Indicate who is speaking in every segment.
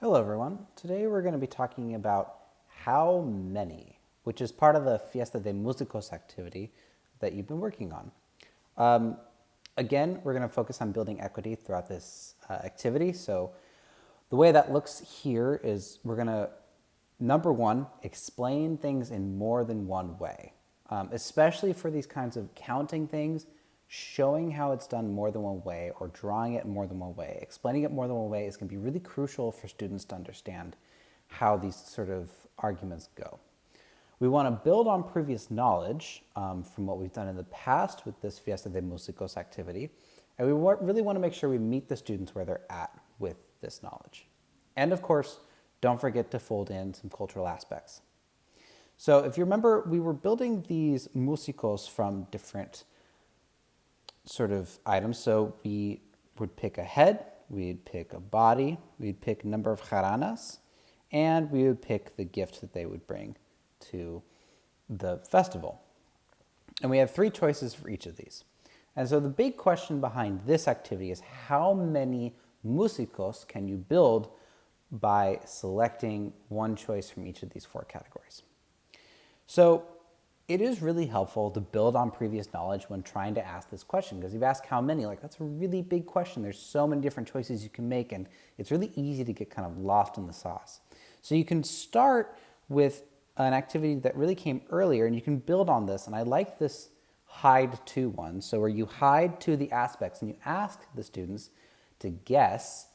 Speaker 1: Hello everyone. Today we're going to be talking about how many, which is part of the Fiesta de Músicos activity that you've been working on. Again, we're going to focus on building equity throughout this activity. So the way that looks here is we're going to, number one, explain things in more than one way, especially for these kinds of counting things. Showing how it's done more than one way or drawing it more than one way, explaining it more than one way is going to be really crucial for students to understand how these sort of arguments go. We want to build on previous knowledge from what we've done in the past with this Fiesta de Músicos activity, and we really want to make sure we meet the students where they're at with this knowledge. And of course, don't forget to fold in some cultural aspects. So if you remember, we were building these músicos from different sort of items. So we would pick a head, we'd pick a body, we'd pick a number of jaranas, and we would pick the gift that they would bring to the festival. And we have three choices for each of these. And so the big question behind this activity is how many músicos can you build by selecting one choice from each of these four categories? So it is really helpful to build on previous knowledge when trying to ask this question, because you've asked how many, like that's a really big question. There's so many different choices you can make, and it's really easy to get kind of lost in the sauce. So you can start with an activity that really came earlier, and you can build on this. And I like this hide to one. So where you hide to the aspects and you ask the students to guess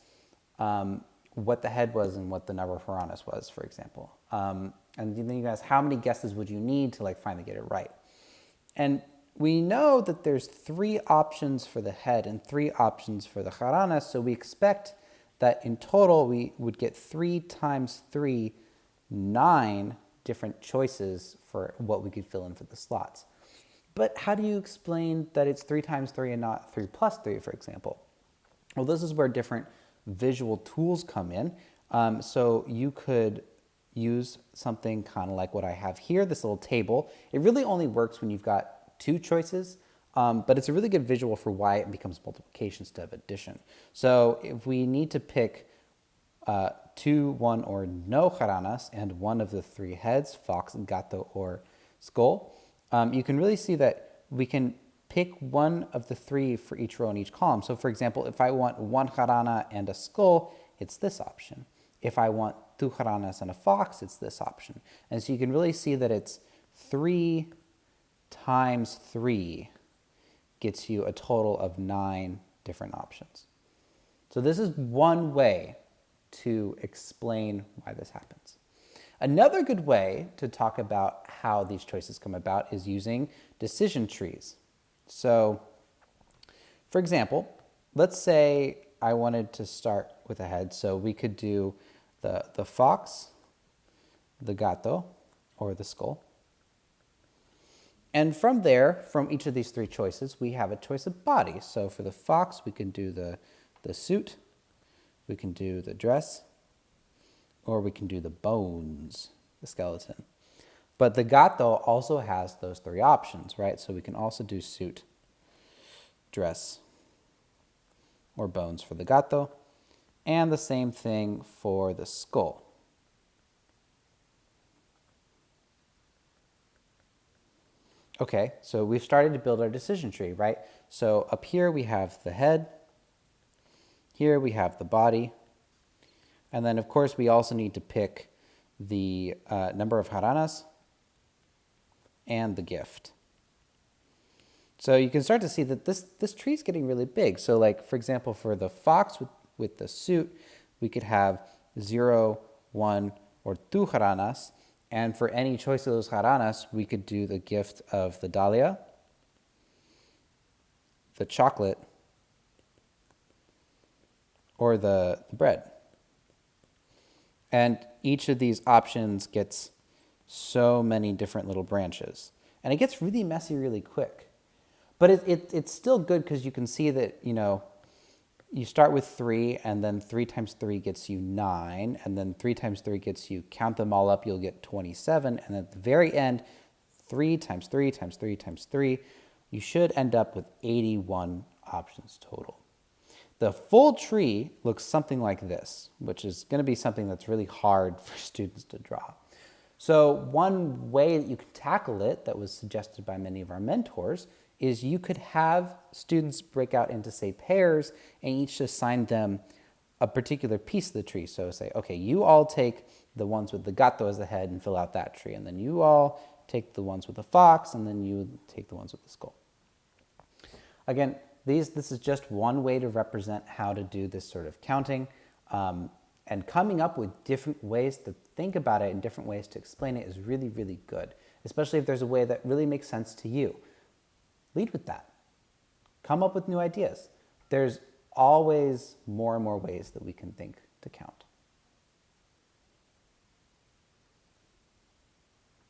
Speaker 1: what the head was and what the number of jaranas was, for example. And then you ask, how many guesses would you need to finally get it right? And we know that there's three options for the head and three options for the jaranas, so we expect that in total we would get 3 times 3, 9 different choices for what we could fill in for the slots. But how do you explain that it's 3 times 3 and not 3 plus 3, for example? Well, this is where different visual tools come in. So you could use something kind of like what I have here, this little table. It really only works when you've got two choices, but it's a really good visual for why it becomes multiplication instead of addition. So if we need to pick 2, 1, or no jaranas and one of the three heads, fox, gato, or skull, you can really see that we can pick one of the three for each row in each column. So for example, if I want 1 jarana and a skull, it's this option. If I want 2 jaranas and a fox, it's this option. And so you can really see that it's 3 times 3 gets you a total of 9 different options. So this is one way to explain why this happens. Another good way to talk about how these choices come about is using decision trees. So, for example, let's say I wanted to start with a head, so we could do the fox, the gato, or the skull. And from there, from each of these three choices, we have a choice of body. So for the fox, we can do the suit, we can do the dress, or we can do the bones, the skeleton. But the gato also has those three options, right? So we can also do suit, dress, or bones for the gato, and the same thing for the skull. Okay, so we've started to build our decision tree, right? So up here we have the head, here we have the body, and then of course we also need to pick the number of jaranas and the gift. So you can start to see that this tree is getting really big. So like, for example, for the fox with the suit, we could have 0, 1, or 2 jaranas. And for any choice of those jaranas, we could do the gift of the dahlia, the chocolate, or the bread. And each of these options gets so many different little branches. And it gets really messy really quick. But it's still good because you can see that, you start with 3, and then 3 times 3 gets you 9, and then 3 times 3 gets you, count them all up, you'll get 27, and at the very end, 3 times 3 times 3 times 3, you should end up with 81 options total. The full tree looks something like this, which is going to be something that's really hard for students to draw. So one way that you can tackle it that was suggested by many of our mentors is you could have students break out into, say, pairs and each assign them a particular piece of the tree. So say, okay, you all take the ones with the gato as the head and fill out that tree. And then you all take the ones with the fox, and then you take the ones with the skull. Again, this is just one way to represent how to do this sort of counting. And coming up with different ways to think about it and different ways to explain it is really, really good, especially if there's a way that really makes sense to you. Lead with that. Come up with new ideas. There's always more and more ways that we can think to count.